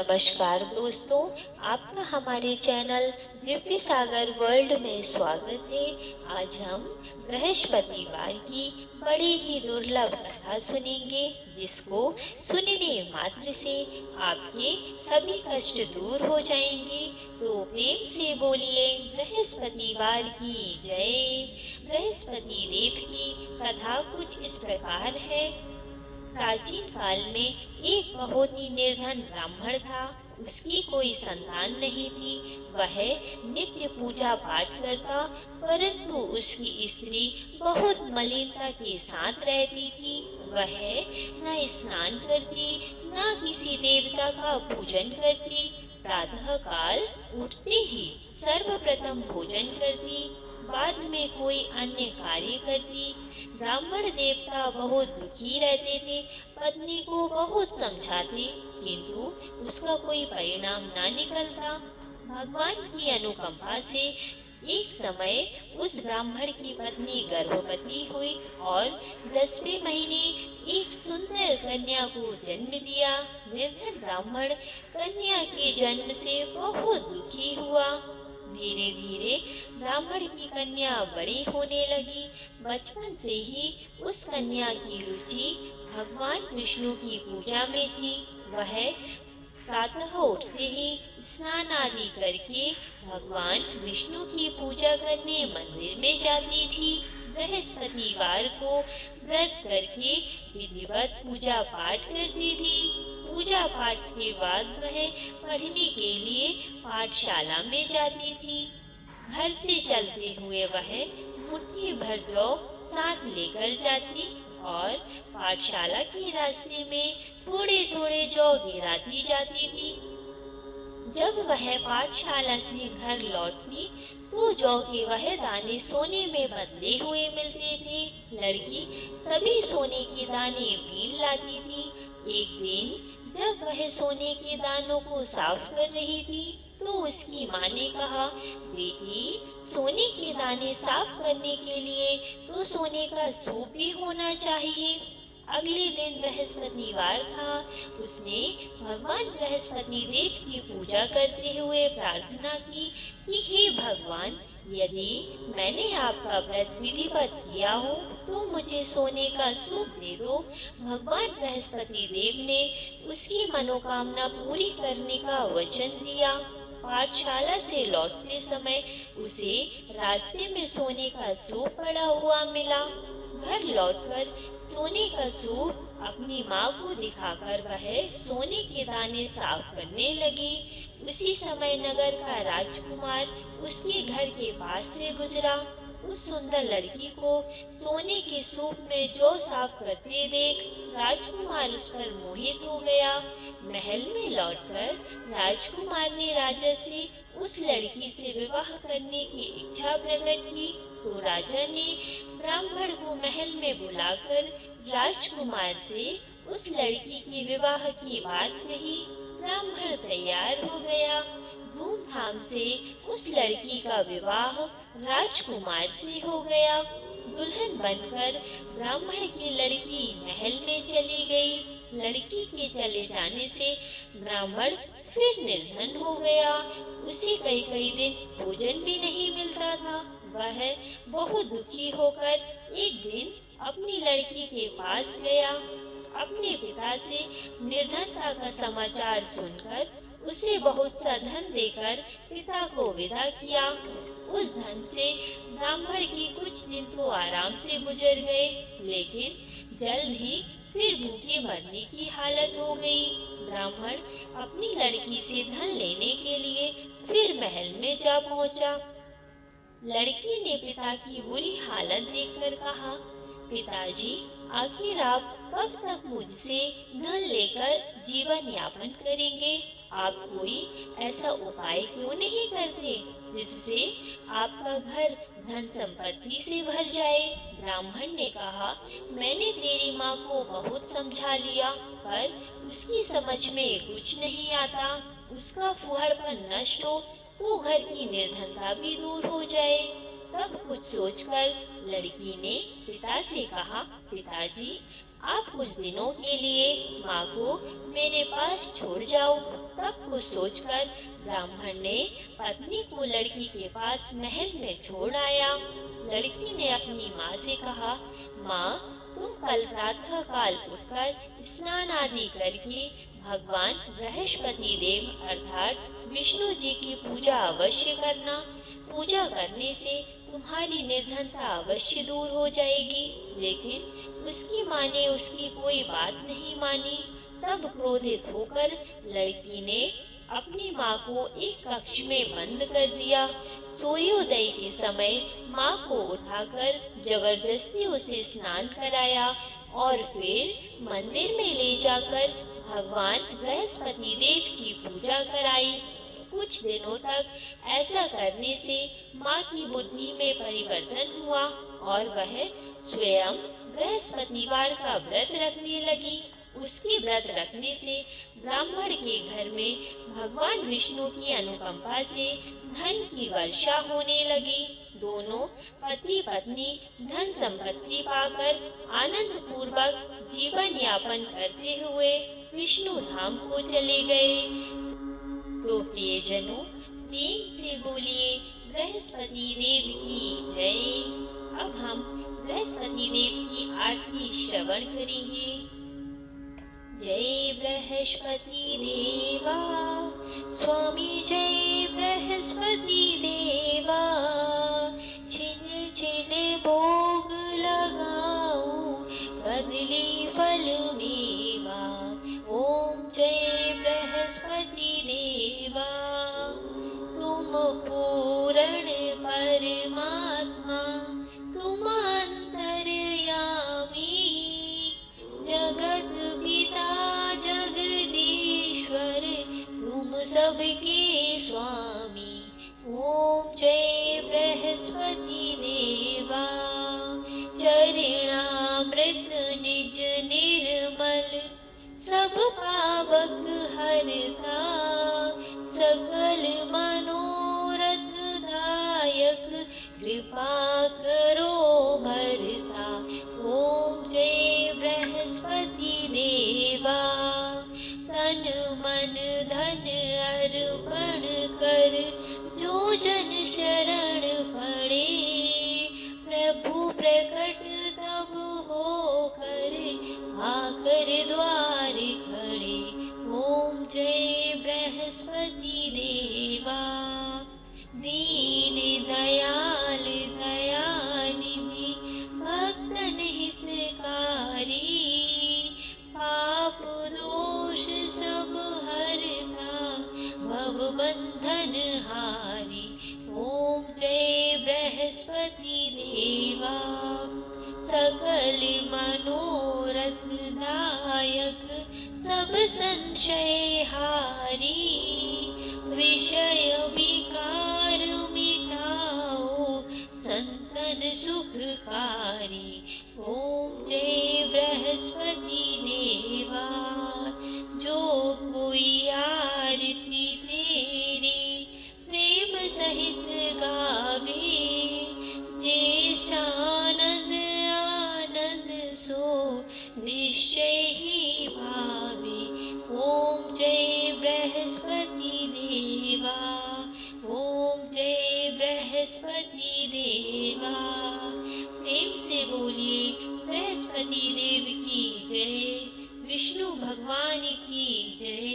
नमस्कार दोस्तों, आपका हमारे चैनल दिव्य सागर वर्ल्ड में स्वागत है। आज हम बृहस्पतिवार की बड़ी ही दुर्लभ कथा सुनेंगे, जिसको सुनने मात्र से आपके सभी कष्ट दूर हो जाएंगे। तो प्रेम से बोलिए बृहस्पतिवार की जय। बृहस्पति देव की कथा कुछ इस प्रकार है। प्राचीन काल में एक बहुत ही निर्धन ब्राह्मण था। उसकी कोई संतान नहीं थी। वह नित्य पूजा पाठ करता, परंतु उसकी स्त्री बहुत मलिनता के साथ रहती थी। वह न स्नान करती, न किसी देवता का पूजन करती। प्रातः काल उठते ही सर्वप्रथम भोजन करती, बाद में कोई अन्य कार्य करती। ब्राह्मण देवता बहुत दुखी रहते थे। पत्नी को बहुत समझाते, किंतु उसका कोई परिणाम न निकलता। भगवान की अनुकंपा से एक समय उस ब्राह्मण की पत्नी गर्भवती हुई और 10वें महीने एक सुंदर कन्या को जन्म दिया। निर्धन ब्राह्मण कन्या के जन्म से बहुत दुखी हुआ। धीरे धीरे ब्राह्मण की कन्या बड़ी होने लगी। बचपन से ही उस कन्या की रुचि भगवान विष्णु की पूजा में थी। वह प्रातः उठते ही स्नान आदि करके भगवान विष्णु की पूजा करने मंदिर में जाती थी। बृहस्पतिवार को व्रत करके विधिवत पूजा पाठ करती थी। पूजा पाठ के बाद वह पढ़ने के लिए पाठशाला में जाती थी। घर से चलते हुए वह मुट्ठी भर जौ साथ लेकर जाती और पाठशाला के रास्ते में थोड़े थोड़े जौ गिराती जाती थी। जब वह पाठशाला से घर लौटती तो जौ के वह दाने सोने में बदले हुए मिलते थे। लड़की सभी सोने के दाने बीन लाती थी। एक दिन जब वह सोने के दानों को साफ कर रही थी तो उसकी माँ ने कहा, बेटी, सोने के दाने साफ करने के लिए तो सोने का सूप भी होना चाहिए। अगले दिन बृहस्पतिवार था। उसने भगवान बृहस्पति देव की पूजा करते हुए प्रार्थना की कि हे भगवान, यदि मैंने आपका व्रत विधिवत किया हो तो मुझे सोने का सूप दे दो। भगवान बृहस्पति देव ने उसकी मनोकामना पूरी करने का वचन दिया। पाठशाला से लौटते समय उसे रास्ते में सोने का सूप पड़ा हुआ मिला। घर लौटकर सोने का सूप अपनी माँ को दिखाकर वह सोने के दाने साफ करने लगी। उसी समय नगर का राजकुमार उसके घर के पास से गुजरा। उस सुंदर लड़की को सोने के सूप में जौ साफ करते देख राजकुमार उस पर मोहित हो गया। महल में लौटकर राजकुमार ने राजा से उस लड़की से विवाह करने की इच्छा प्रकट की। तो राजा ने ब्राह्मण को महल में बुलाकर राजकुमार से उस लड़की के विवाह की बात कही। ब्राह्मण तैयार हो गया। धूमधाम से उस लड़की का विवाह राजकुमार से हो गया। दुल्हन बनकर ब्राह्मण की लड़की महल में चली गई। लड़की के चले जाने से ब्राह्मण फिर निर्धन हो गया। उसे कई कई दिन भोजन भी नहीं मिलता था। वह बहुत दुखी होकर एक दिन अपनी लड़की के पास गया। अपने पिता से निर्धनता का समाचार सुनकर उसे बहुत सा धन देकर पिता को विदा किया। उस धन से ब्राह्मण की कुछ दिन तो आराम से गुजर गए, लेकिन जल्द ही फिर भूखे मरने की हालत हो गई। ब्राह्मण अपनी लड़की से धन लेने के लिए फिर महल में जा पहुंचा। लड़की ने पिता की बुरी हालत देखकर कहा, पिताजी, आखिर आप कब तक मुझसे धन लेकर जीवन यापन करेंगे? आप कोई ऐसा उपाय क्यों नहीं करते जिससे आपका घर धन संपत्ति से भर जाए? ब्राह्मण ने कहा, मैंने तेरी माँ को बहुत समझा लिया, पर उसकी समझ में कुछ नहीं आता। उसका फुहड़पन नष्ट हो तो घर की निर्धनता भी दूर हो जाए। तब कुछ सोचकर लड़की ने पिता से कहा, पिताजी, आप कुछ दिनों के लिए माँ को मेरे पास छोड़ जाओ। तब कुछ सोचकर ब्राह्मण ने पत्नी को लड़की के पास महल में छोड़ आया। लड़की ने अपनी माँ से कहा, माँ, तुम कल प्रातः काल उठकर स्नान आदि करके भगवान बृहस्पति देव अर्थात विष्णु जी की पूजा अवश्य करना। पूजा करने से तुम्हारी निर्धनता अवश्य दूर हो जाएगी। लेकिन उसकी माँ ने उसकी कोई बात नहीं मानी। तब क्रोधित होकर लड़की ने अपनी माँ को एक कक्ष में बंद कर दिया। सूर्योदय के समय माँ को उठाकर जबरदस्ती उसे स्नान कराया और फिर मंदिर में ले जाकर भगवान बृहस्पति देव की पूजा कराई। कुछ दिनों तक ऐसा करने से माँ की बुद्धि में परिवर्तन हुआ और वह स्वयं बृहस्पतिवार का व्रत रखने लगी। उसके व्रत रखने से ब्राह्मण के घर में भगवान विष्णु की अनुकंपा से धन की वर्षा होने लगी। दोनों पति पत्नी धन संपत्ति पाकर आनंद पूर्वक जीवन यापन करते हुए विष्णु धाम को चले गए। तो प्रियजनों, प्रेम से बोलिए बृहस्पति देव की जय। अब हम बृहस्पति देव की आरती श्रवण करेंगे। जय बृहस्पति देवा स्वामी, जय बृहस्पति देवा। छिन छिन भोग लगाऊं कदली फल मेवा। ओम जय बृहस्पति देवा। तुम पूर्ण परमात्मा, तुम अंतर्यामी, जगत पिता जगदीश्वर, तुम सबके स्वामी। ओम जय बृहस्पति देवा। चरणामृत निज निर्मल, सब पावक हरता, सकल मनोरथ दायक, कृपा करो भरता। ओम जय बृहस्पति देवा। तन मन धन अर्पण कर, जो जन शरण पड़े, प्रभु प्रकट तब हो कर, आकर द्वार खड़े। ओम जय बृहस्पति देवा। दीन दयाल दयानिधि, भक्तन हितकारी, पाप दोष सब हरता, भव बंधन हारी। ओम जय बृहस्पति देवा। सकल मनोरथ दायक, सब संशय हारी, विषय विकार मिटाओ, संतन सुखकारी। ओम जय बृहस्पति देवा। जो कोई आरती तेरी प्रेम सहित गावे, ज्येष्ठानंद आनंद सो निश्चय ही भावे। ओम जय बृहस्पति देवा। ओम जय बृहस्पति देवा। प्रेम से बोलिए बृहस्पति देव की जय, विष्णु भगवान की जय।